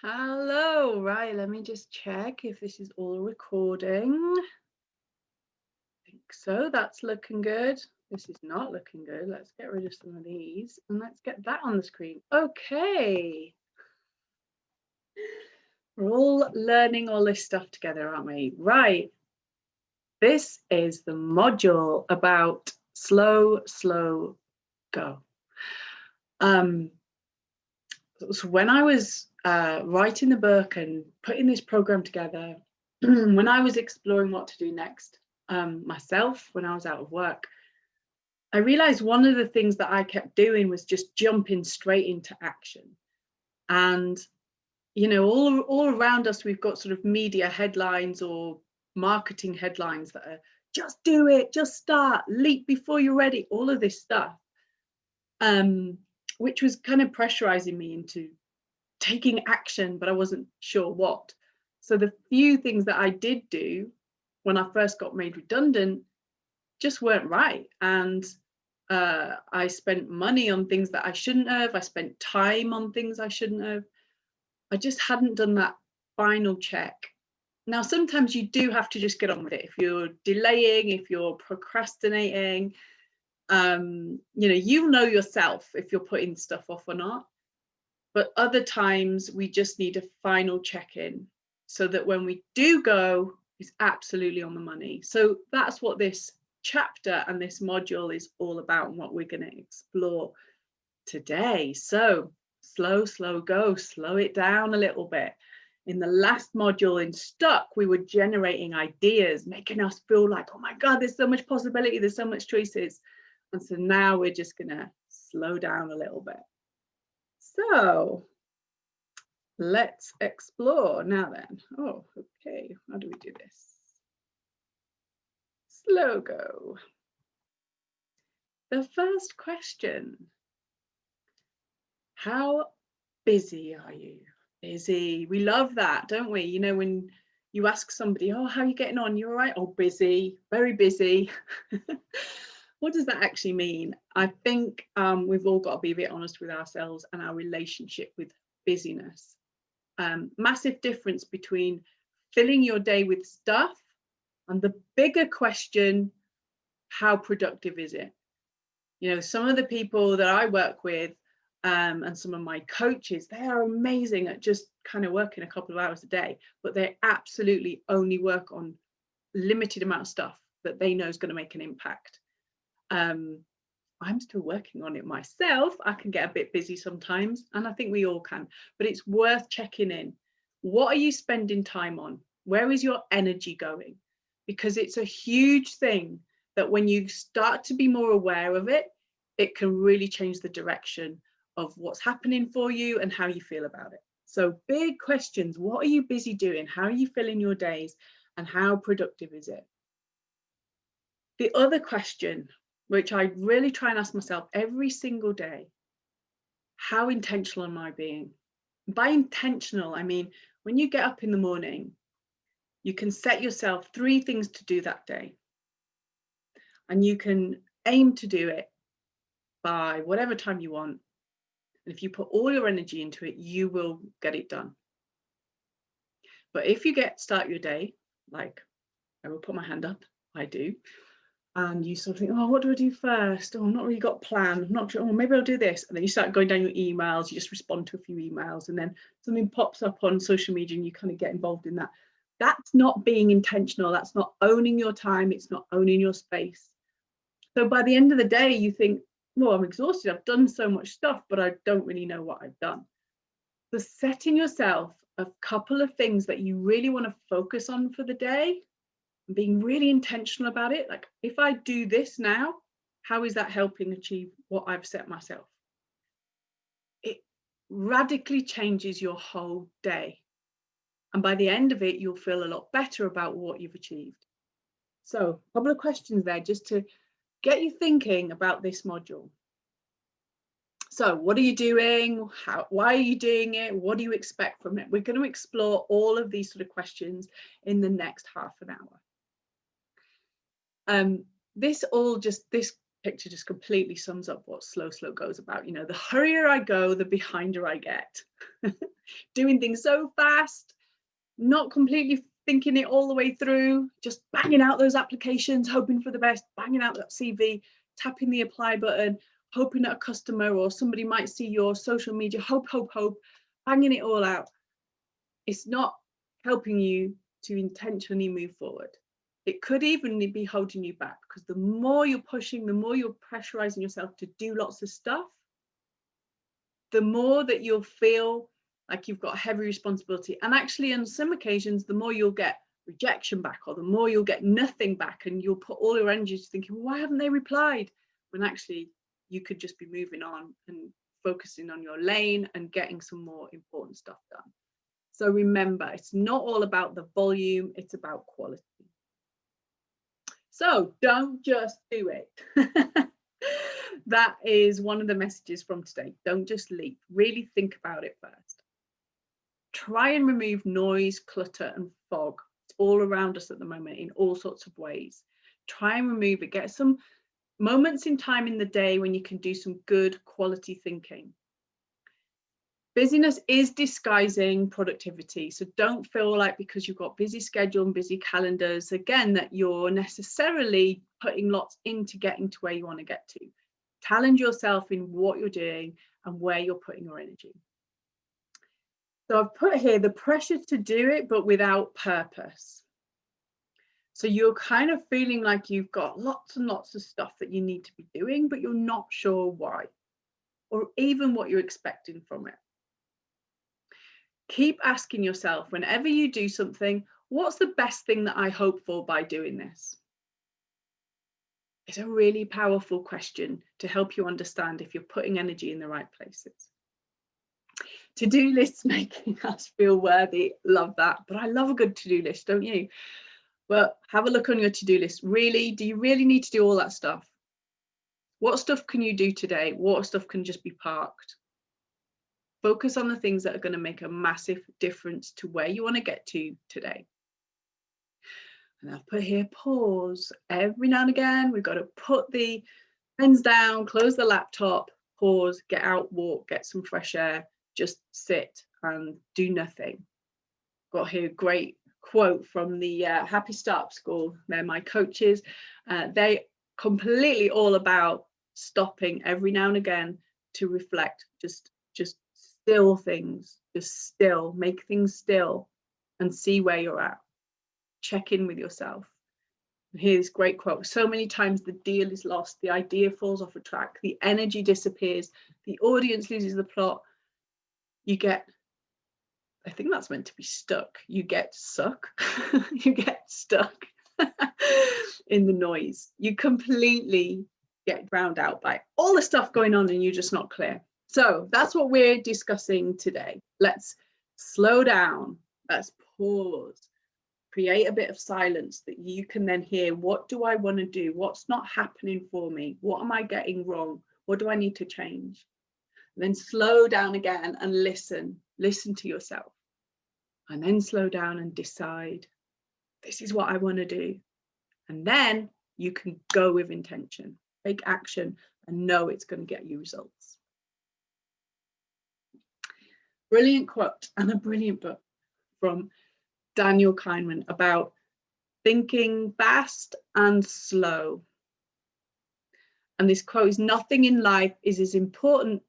Hello, right, let me just check if this is all recording. I think so, that's looking good. This is not looking good. Let's get rid of some of these and let's get that on the screen. Okay. We're all learning all this stuff together, aren't we? Right. This is the module about slow, slow, go. So when I was writing the book and putting this program together, when I was exploring what to do next myself, when I was out of work, I realized one of the things that I kept doing was just jumping straight into action. And, you know, all around us, we've got sort of media headlines or marketing headlines that are just do it, just start, leap before you're ready, all of this stuff, which was kind of pressurizing me into taking action, but I wasn't sure what. So the few things that I did do when I first got made redundant just weren't right. And I spent money on things that I shouldn't have. I spent time on things I shouldn't have. I just hadn't done that final check. Now, sometimes you do have to just get on with it. If you're delaying, if you're procrastinating, you know yourself if you're putting stuff off or not. But other times we just need a final check-in so that when we do go, it's absolutely on the money. So that's what this chapter and this module is all about and what we're going to explore today. So slow, slow go, slow it down a little bit. In the last module in Stuck, we were generating ideas, making us feel like, oh my God, there's so much possibility, there's so much choices. And so now we're just going to slow down a little bit. So let's explore now then. Oh, okay. How do we do this? Slow go. The first question. How busy are you? Busy. We love that, don't we? You know, when you ask somebody, oh, how are you getting on? You all right? Oh, busy, very busy. What does that actually mean? I think we've all got to be a bit honest with ourselves and our relationship with busyness. Massive difference between filling your day with stuff and the bigger question, how productive is it? You know, some of the people that I work with and some of my coaches, they are amazing at just kind of working a couple of hours a day, but they absolutely only work on limited amount of stuff that they know is going to make an impact. I'm still working on it myself. I can get a bit busy sometimes, and I think we all can, but it's worth checking in. What are you spending time on? Where is your energy going? Because it's a huge thing that when you start to be more aware of it, it can really change the direction of what's happening for you and how you feel about it. So big questions. What are you busy doing? How are you filling your days? And how productive is it? The other question, which I really try and ask myself every single day, how intentional am I being? By intentional, I mean, when you get up in the morning, you can set yourself 3 things to do that day. And you can aim to do it by whatever time you want. And if you put all your energy into it, you will get it done. But if you start your day, like I will put my hand up, I do, and you sort of think, oh, what do I do first? Oh, I'm not really got a plan. I'm not sure. Oh, maybe I'll do this. And then you start going down your emails. You just respond to a few emails, and then something pops up on social media, and you kind of get involved in that. That's not being intentional. That's not owning your time. It's not owning your space. So by the end of the day, you think, well, I'm exhausted. I've done so much stuff, but I don't really know what I've done. So setting yourself a couple of things that you really want to focus on for the day, being really intentional about it. Like, if I do this now, how is that helping achieve what I've set myself? It radically changes your whole day. And by the end of it, you'll feel a lot better about what you've achieved. So a couple of questions there just to get you thinking about this module. So what are you doing? Why are you doing it? What do you expect from it? We're going to explore all of these sort of questions in the next half an hour. This picture just completely sums up what slow goes about. You know, the hurrier I go, the behinder I get. Doing things so fast, not completely thinking it all the way through, just banging out those applications, hoping for the best, banging out that CV, tapping the apply button, hoping that a customer or somebody might see your social media, hope, banging it all out. It's not helping you to intentionally move forward. It could even be holding you back, because the more you're pushing, the more you're pressurizing yourself to do lots of stuff, the more that you'll feel like you've got heavy responsibility. And actually, on some occasions, the more you'll get rejection back, or the more you'll get nothing back, and you'll put all your energy to thinking, well, why haven't they replied? When actually you could just be moving on and focusing on your lane and getting some more important stuff done. So remember, it's not all about the volume, it's about quality. So don't just do it. That is one of the messages from today. Don't just leap. Really think about it first. Try and remove noise, clutter, and fog. It's all around us at the moment in all sorts of ways. Try and remove it. Get some moments in time in the day when you can do some good quality thinking. Busyness is disguising productivity. So don't feel like because you've got busy schedule and busy calendars, again, that you're necessarily putting lots into getting to where you want to get to. Challenge yourself in what you're doing and where you're putting your energy. So I've put here the pressure to do it, but without purpose. So you're kind of feeling like you've got lots and lots of stuff that you need to be doing, but you're not sure why, or even what you're expecting from it. Keep asking yourself, whenever you do something, what's the best thing that I hope for by doing this? It's a really powerful question to help you understand if you're putting energy in the right places. To-do lists making us feel worthy. Love that. But I love a good to-do list, don't you? But have a look on your to-do list. Really, do you really need to do all that stuff? What stuff can you do today? What stuff can just be parked? Focus on the things that are going to make a massive difference to where you want to get to today. And I've put here pause. Every now and again, we've got to put the pens down, close the laptop, pause, get out, walk, get some fresh air, just sit and do nothing. Got here a great quote from the Happy Startup School. They're my coaches. They completely all about stopping every now and again to reflect, just still things, just still, make things still and see where you're at. Check in with yourself. And here's great quote. So many times the deal is lost, the idea falls off a track, the energy disappears, the audience loses the plot. You get, I think that's meant to be stuck. You get suck. You get stuck in the noise. You completely get drowned out by all the stuff going on and you're just not clear. So that's what we're discussing today. Let's slow down. Let's pause. Create a bit of silence that you can then hear. What do I want to do? What's not happening for me? What am I getting wrong? What do I need to change? And then slow down again and listen to yourself. And then slow down and decide, this is what I want to do. And then you can go with intention, take action, and know it's going to get you results. Brilliant quote and a brilliant book from Daniel Kahneman about thinking fast and slow. And this quote is, nothing in life is as important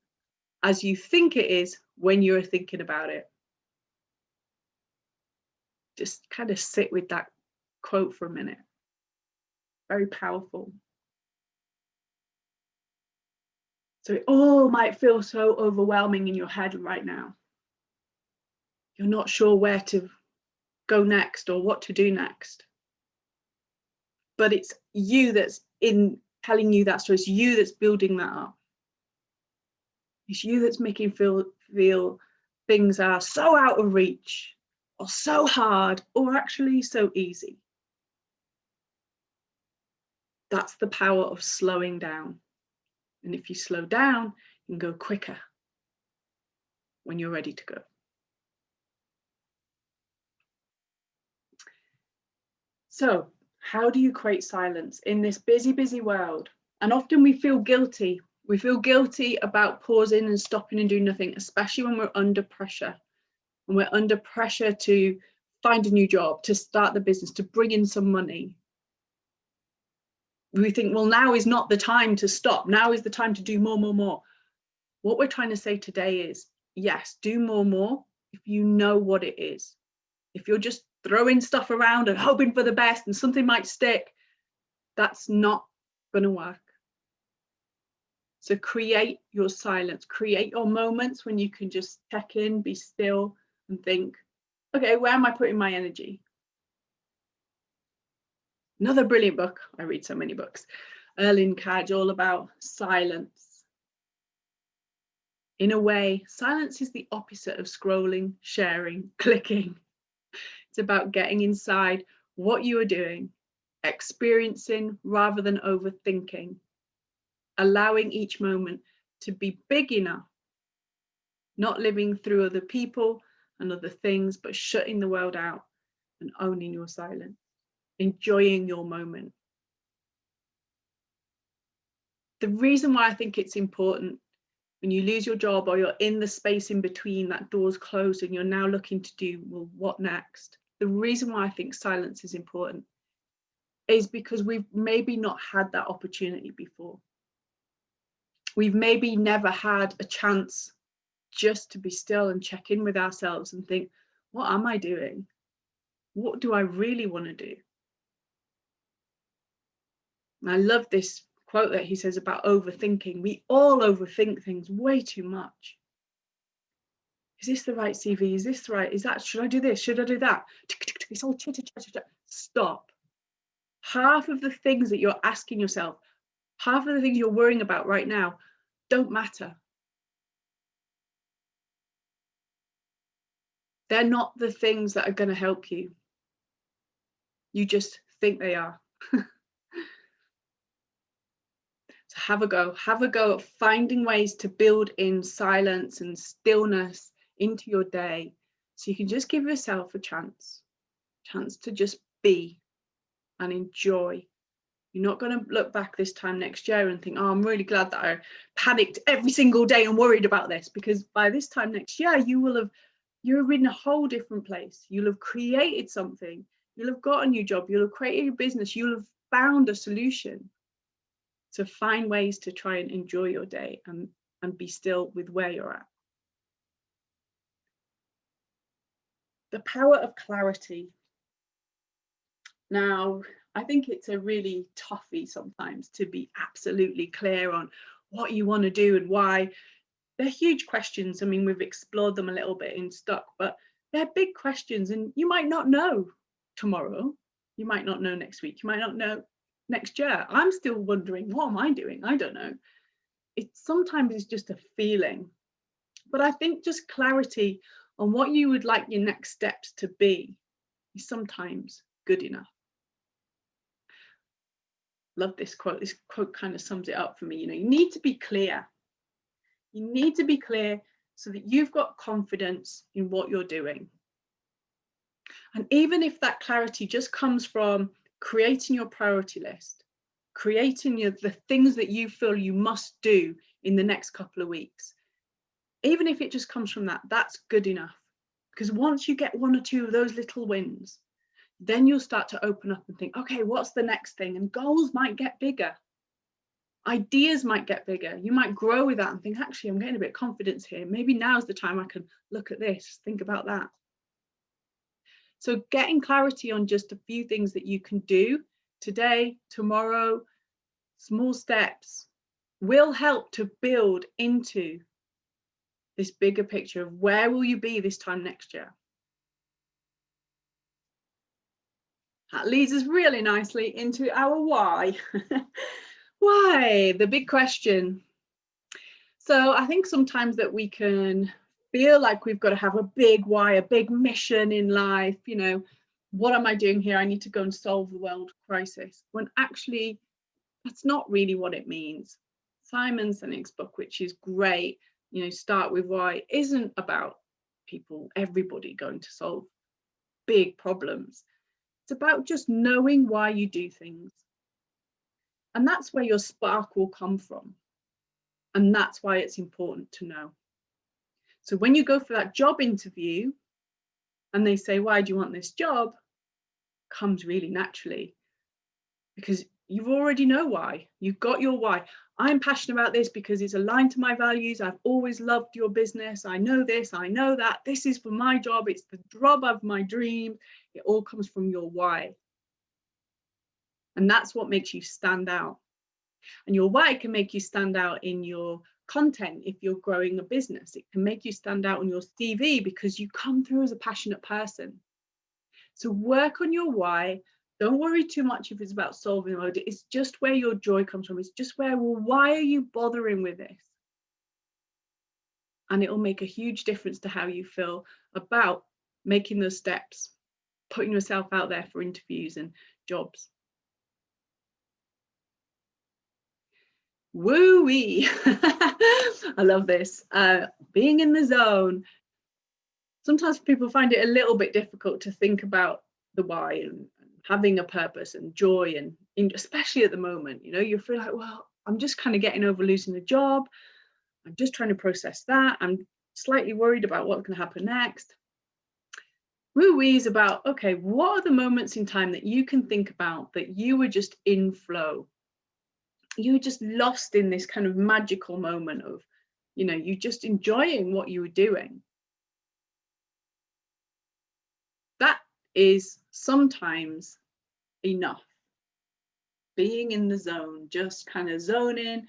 as you think it is when you're thinking about it. Just kind of sit with that quote for a minute. Very powerful. So it all might feel so overwhelming in your head right now. You're not sure where to go next or what to do next. But it's you that's in telling you that story. It's you that's building that up. It's you that's making feel things are so out of reach or so hard or actually so easy. That's the power of slowing down. And if you slow down, you can go quicker when you're ready to go. So how do you create silence in this busy, busy world? And often we feel guilty. We feel guilty about pausing and stopping and doing nothing, especially when we're under pressure. When we're under pressure to find a new job, to start the business, to bring in some money. We think, well, now is not the time to stop. Now is the time to do more, more, more. What we're trying to say today is, yes, do more if you know what it is. If you're just throwing stuff around and hoping for the best and something might stick, that's not going to work. So create your silence, create your moments when you can just check in, be still and think, okay, where am I putting my energy? Another brilliant book. I read so many books. Erling Kaj, all about silence. In a way, silence is the opposite of scrolling, sharing, clicking. It's about getting inside what you are doing, experiencing rather than overthinking, allowing each moment to be big enough, not living through other people and other things, but shutting the world out and owning your silence, enjoying your moment. The reason why I think it's important when you lose your job or you're in the space in between, that door's closed and you're now looking to do, well, what next? The reason why I think silence is important is because we've maybe not had that opportunity before. We've maybe never had a chance just to be still and check in with ourselves and think, what am I doing? What do I really want to do? And I love this quote that he says about overthinking. We all overthink things way too much. Is this the right CV? Is this right? Is that, should I do this? Should I do that? It's all chitter, chitter, chitter. Stop. Half of the things that you're asking yourself, half of the things you're worrying about right now don't matter. They're not the things that are going to help you. You just think they are. So have a go at finding ways to build in silence and stillness into your day, so you can just give yourself a chance to just be and enjoy. You're not going to look back this time next year and think, oh, I'm really glad that I panicked every single day and worried about this, because by this time next year you're in a whole different place. You'll have created something, you'll have got a new job, you'll have created a business, you'll have found a solution. So find ways to try and enjoy your day and be still with where you're at. The power of clarity. Now, I think it's a really toughie sometimes to be absolutely clear on what you want to do and why. They're huge questions. I mean, we've explored them a little bit in Stuck, but they're big questions, and you might not know tomorrow. You might not know next week. You might not know next year. I'm still wondering, what am I doing? I don't know. Sometimes it's just a feeling, but I think just clarity on what you would like your next steps to be is sometimes good enough. Love this quote. This quote kind of sums it up for me. You need to be clear. You need to be clear so that you've got confidence in what you're doing. And even if that clarity just comes from creating your priority list, creating the things that you feel you must do in the next couple of weeks, even if it just comes from that, that's good enough. Because once you get one or two of those little wins, then you'll start to open up and think, okay, what's the next thing? And goals might get bigger. Ideas might get bigger. You might grow with that and think, actually, I'm getting a bit of confidence here. Maybe now's the time I can look at this, think about that. So getting clarity on just a few things that you can do today, tomorrow, small steps, will help to build into this bigger picture of where will you be this time next year. That leads us really nicely into our why. Why? The big question. So I think sometimes that we can feel like we've got to have a big why, a big mission in life. What am I doing here? I need to go and solve the world crisis. When actually, that's not really what it means. Simon Sinek's book, which is great, Start With Why, isn't about everybody going to solve big problems. It's about just knowing why you do things. And that's where your spark will come from. And that's why it's important to know. So when you go for that job interview and they say, why do you want this job? Comes really naturally because you already know why. You've got your why. I'm passionate about this because it's aligned to my values. I've always loved your business. I know this, I know that. This is for my job. It's the job of my dream. It all comes from your why. And that's what makes you stand out. And your why can make you stand out in your content if you're growing a business. It can make you stand out on your CV because you come through as a passionate person. So work on your why. Don't worry too much if it's about solving mode. It's just where your joy comes from. It's just where, well, why are you bothering with this? And it will make a huge difference to how you feel about making those steps, putting yourself out there for interviews and jobs. Woo-wee. I love this. Being in the zone. Sometimes people find it a little bit difficult to think about the why and having a purpose and joy, and especially at the moment, you know, you feel like, well, I'm just kind of getting over losing the job. I'm just trying to process that. I'm slightly worried about what's going to happen next. Woo-wee is about, okay, what are the moments in time that you can think about that you were just in flow? You were just lost in this kind of magical moment of, you know, you just enjoying what you were doing. That is sometimes enough. Being in the zone, just kind of zoning.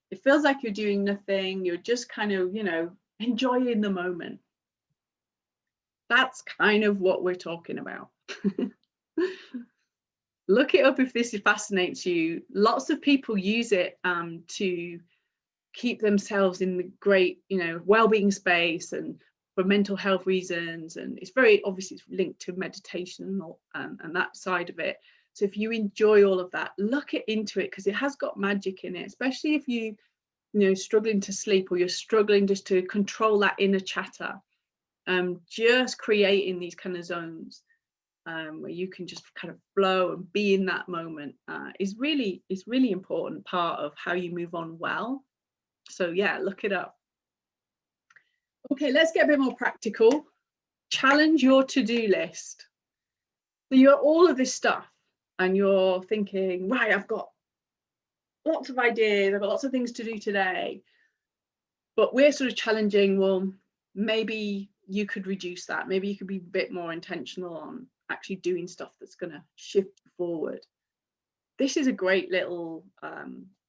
It feels like you're doing nothing. You're just kind of, you know, enjoying the moment. That's kind of what we're talking about. Look it up if this fascinates you. Lots of people use it to keep themselves in the great, you know, well-being space and for mental health reasons. And it's very obviously it's linked to meditation and that side of it. So if you enjoy all of that, look into it because it has got magic in it, especially if you know, struggling to sleep or you're struggling just to control that inner chatter. Just creating these kind of zones where you can just kind of flow and be in that moment is really important part of how you move on well. So yeah, look it up. Okay, let's get a bit more practical. Challenge your to-do list. So you're all of this stuff and you're thinking, right, I've got lots of ideas, I've got lots of things to do today. But we're sort of challenging, well, maybe you could reduce that. Maybe you could be a bit more intentional on actually doing stuff that's going to shift forward. This is a great little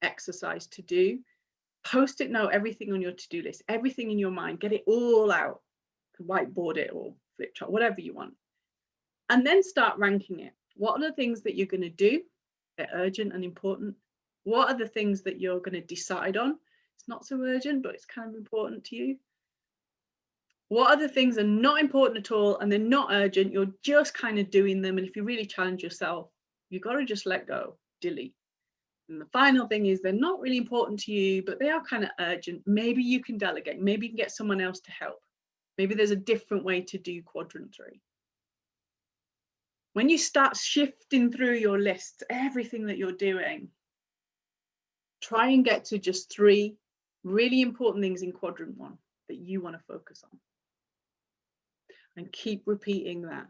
exercise to do. Post-it note everything on your to-do list, everything in your mind, get it all out, whiteboard it or flip chart, whatever you want. And then start ranking it. What are the things that you're going to do? They're urgent and important. What are the things that you're going to decide on? It's not so urgent, but it's kind of important to you. What other things are not important at all and they're not urgent? You're just kind of doing them. And if you really challenge yourself, you've got to just let go, delete. And the final thing is they're not really important to you, but they are kind of urgent. Maybe you can delegate. Maybe you can get someone else to help. Maybe there's a different way to do quadrant 3. When you start shifting through your list, everything that you're doing, try and get to just 3 really important things in quadrant 1 that you want to focus on. And keep repeating that.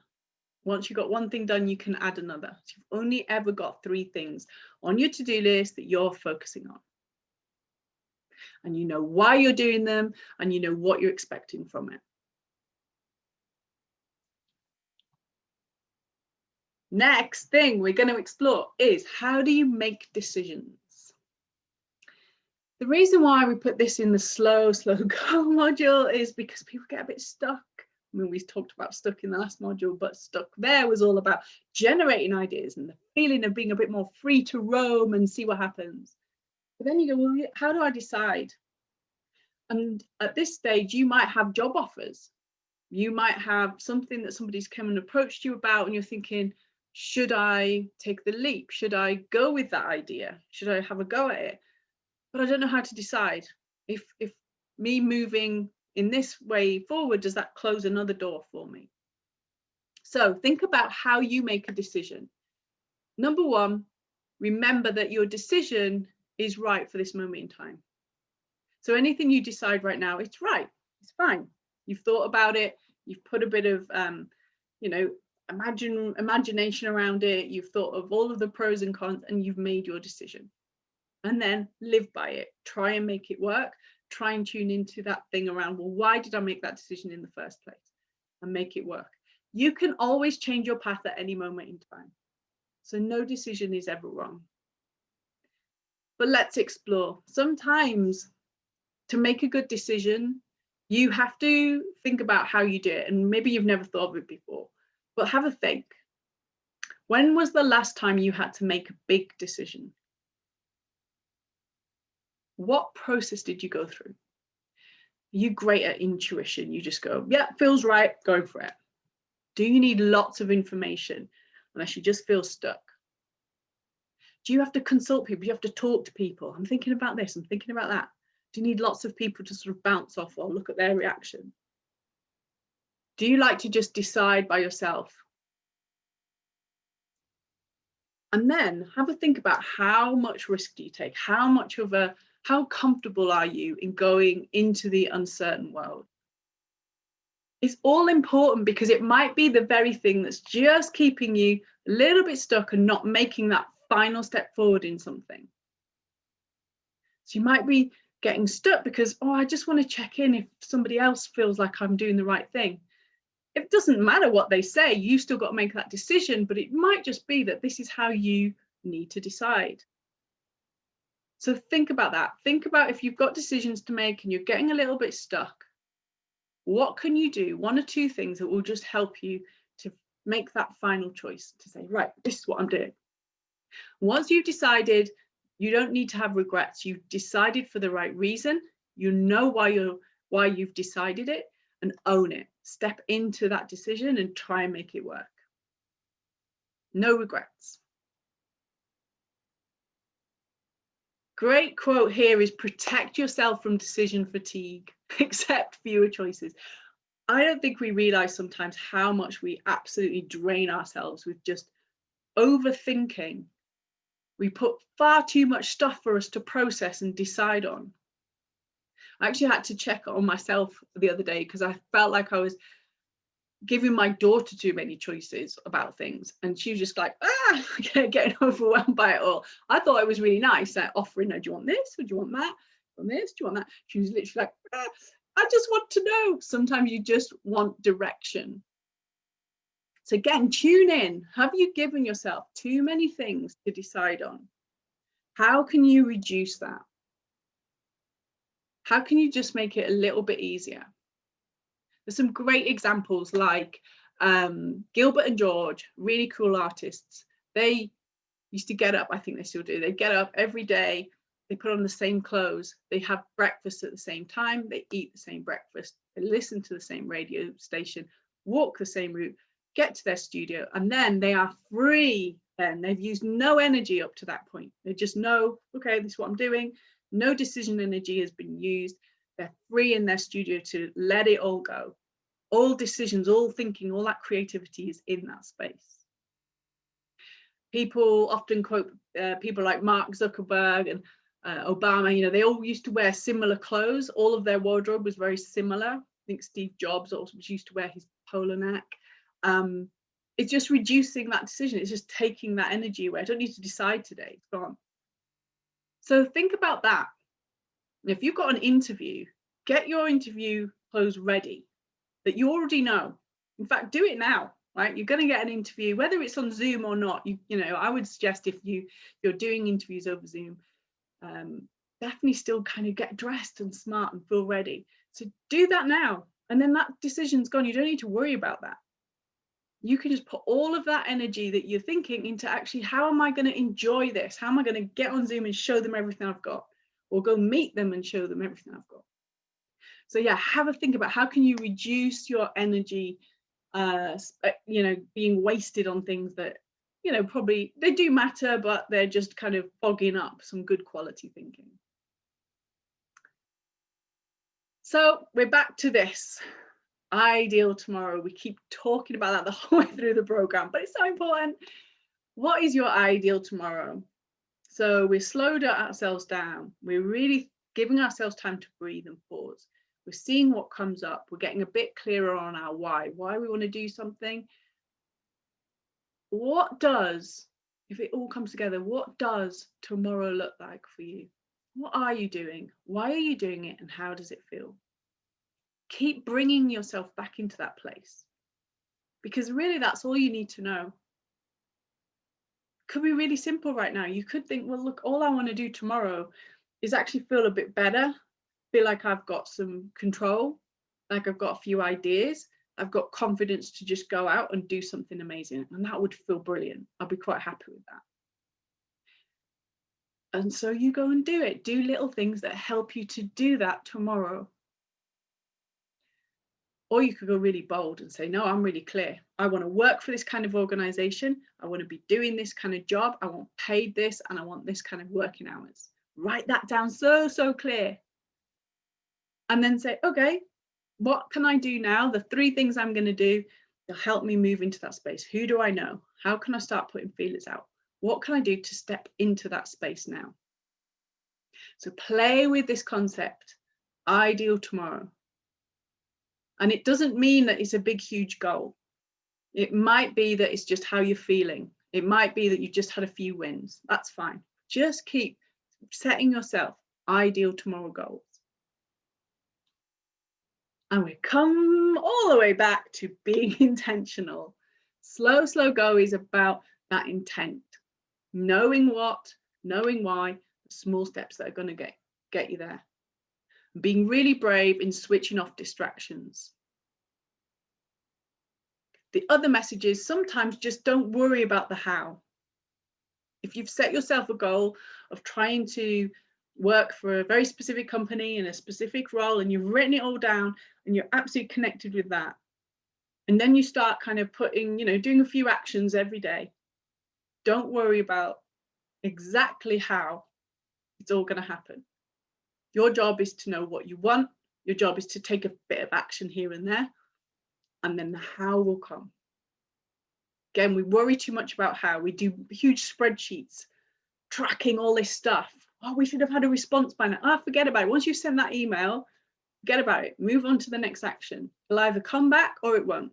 Once you've got one thing done, you can add another. So you've only ever got 3 things on your to-do list that you're focusing on. And you know why you're doing them and you know what you're expecting from it. Next thing we're going to explore is how do you make decisions? The reason why we put this in the slow go module is because people get a bit stuck. I mean, we talked about stuck in the last module, but stuck there was all about generating ideas and the feeling of being a bit more free to roam and see what happens. But then you go, well, how do I decide? And at this stage, you might have job offers. You might have something that somebody's come and approached you about, and you're thinking, should I take the leap? Should I go with that idea? Should I have a go at it? But I don't know how to decide. If me moving in this way forward, does that close another door for me? So think about how you make a decision. Number 1, remember that your decision is right for this moment in time. So anything you decide right now, it's right, it's fine. You've thought about it, you've put a bit of, imagination around it, you've thought of all of the pros and cons, and you've made your decision. And then live by it, try and make it work, try and tune into that thing around, well, why did I make that decision in the first place? And make it work. You can always change your path at any moment in time. So no decision is ever wrong. But let's explore. Sometimes to make a good decision, you have to think about how you do it. And maybe you've never thought of it before, but have a think. When was the last time you had to make a big decision? What process did you go through? Are you great at intuition? You just go, yeah, feels right, go for it. Do you need lots of information unless you just feel stuck? Do you have to consult people? Do you have to talk to people? I'm thinking about this, I'm thinking about that. Do you need lots of people to sort of bounce off or look at their reaction? Do you like to just decide by yourself? And then have a think about how much risk do you take? How comfortable are you in going into the uncertain world? It's all important because it might be the very thing that's just keeping you a little bit stuck and not making that final step forward in something. So you might be getting stuck because, oh, I just want to check in if somebody else feels like I'm doing the right thing. It doesn't matter what they say, you still got to make that decision, but it might just be that this is how you need to decide. So think about that. Think about if you've got decisions to make and you're getting a little bit stuck, what can you do? One or two things that will just help you to make that final choice, to say, right, this is what I'm doing. Once you've decided, you don't need to have regrets. You've decided for the right reason. You know why you've decided it, and own it. Step into that decision and try and make it work. No regrets. Great quote here is, protect yourself from decision fatigue, accept fewer choices. I don't think we realize sometimes how much we absolutely drain ourselves with just overthinking. We put far too much stuff for us to process and decide on. I actually had to check on myself the other day because I felt like I was giving my daughter too many choices about things, and she was just like, getting overwhelmed by it all. I thought it was really nice, like offering her, do you want this, or do you want that, do you want this, do you want that? She was literally like, I just want to know. Sometimes you just want direction. So again, tune in. Have you given yourself too many things to decide on? How can you reduce that? How can you just make it a little bit easier? There's some great examples like Gilbert and George, really cool artists. They used to get up, I think they still do, they get up every day, they put on the same clothes, they have breakfast at the same time, they eat the same breakfast, they listen to the same radio station, walk the same route, get to their studio, and then they are free. Then they've used no energy up to that point. They just know, okay, this is what I'm doing. No decision energy has been used. They're free in their studio to let it all go. All decisions, all thinking, all that creativity is in that space. People often quote people like Mark Zuckerberg and Obama. They all used to wear similar clothes. All of their wardrobe was very similar. I think Steve Jobs also used to wear his polo neck. It's just reducing that decision. It's just taking that energy away. I don't need to decide today. It's gone. So think about that. If you've got an interview, get your interview clothes ready that you already know. In fact, do it now, right? You're going to get an interview, whether it's on Zoom or not. I would suggest if you're doing interviews over Zoom, definitely still kind of get dressed and smart and feel ready. So do that now. And then that decision's gone. You don't need to worry about that. You can just put all of that energy that you're thinking into actually, how am I going to enjoy this? How am I going to get on Zoom and show them everything I've got? Or go meet them and show them everything I've got. So yeah, have a think about how can you reduce your energy, being wasted on things that, probably they do matter, but they're just kind of fogging up some good quality thinking. So we're back to this ideal tomorrow. We keep talking about that the whole way through the program, but it's so important. What is your ideal tomorrow? So we're slowed ourselves down. We're really giving ourselves time to breathe and pause. We're seeing what comes up. We're getting a bit clearer on our why we want to do something. What does, if it all comes together, what does tomorrow look like for you? What are you doing? Why are you doing it? And how does it feel? Keep bringing yourself back into that place, because really that's all you need to know. Could be really simple right now. You could think, well, look, all I want to do tomorrow is actually feel a bit better, feel like I've got some control, like I've got a few ideas, I've got confidence to just go out and do something amazing. And that would feel brilliant. I'll be quite happy with that. And so you go and do it. Do little things that help you to do that tomorrow. Or you could go really bold and say, no, I'm really clear. I want to work for this kind of organization. I want to be doing this kind of job. I want paid this, and I want this kind of working hours. Write that down so clear. And then say, okay, what can I do now? The 3 things I'm going to do to help me move into that space. Who do I know? How can I start putting feelers out? What can I do to step into that space now? So play with this concept, ideal tomorrow. And it doesn't mean that it's a big, huge goal. It might be that it's just how you're feeling. It might be that you just had a few wins. That's fine. Just keep setting yourself ideal tomorrow goals. And we come all the way back to being intentional. Slow go is about that intent. Knowing what, knowing why, the small steps that are going to get you there. Being really brave in switching off distractions. The other message is sometimes just don't worry about the how. If you've set yourself a goal of trying to work for a very specific company in a specific role, and you've written it all down and you're absolutely connected with that, and then you start kind of putting, doing a few actions every day, don't worry about exactly how it's all going to happen. Your job is to know what you want. Your job is to take a bit of action here and there, and then the how will come. Again, we worry too much about how. We do huge spreadsheets tracking all this stuff. Oh, we should have had a response by now. Forget about it. Once you send that email, forget about it. Move on to the next action. It'll either come back or it won't.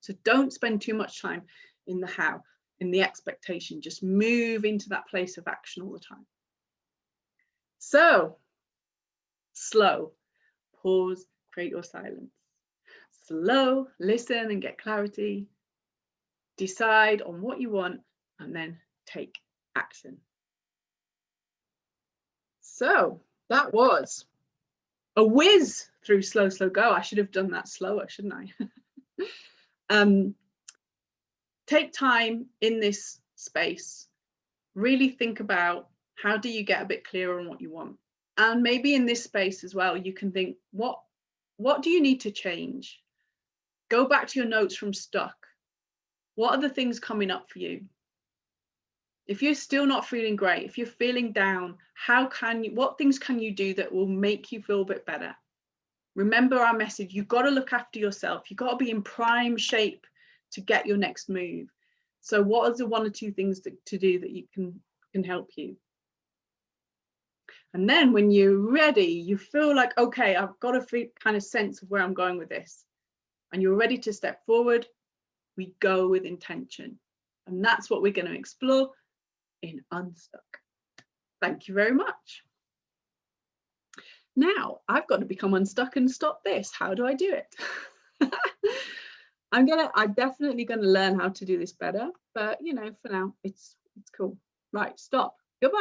So don't spend too much time in the how, in the expectation. Just move into that place of action all the time. So, slow, pause, create your silence. Slow, listen and get clarity. Decide on what you want and then take action. So that was a whiz through slow go. I should have done that slower, shouldn't I? Take time in this space. Really think about, how do you get a bit clearer on what you want? And maybe in this space as well, you can think, what do you need to change? Go back to your notes from stuck. What are the things coming up for you? If you're still not feeling great, if you're feeling down, what things can you do that will make you feel a bit better? Remember our message, you've got to look after yourself. You've got to be in prime shape to get your next move. So what are the 1 or 2 things to do that you can help you? And then when you're ready, you feel like, okay, I've got a kind of sense of where I'm going with this, and you're ready to step forward, we go with intention. And that's what we're going to explore in Unstuck. Thank you very much. Now I've got to become unstuck and stop this. How do I do it? I'm definitely going to learn how to do this better, but for now it's cool. Right, stop. Goodbye.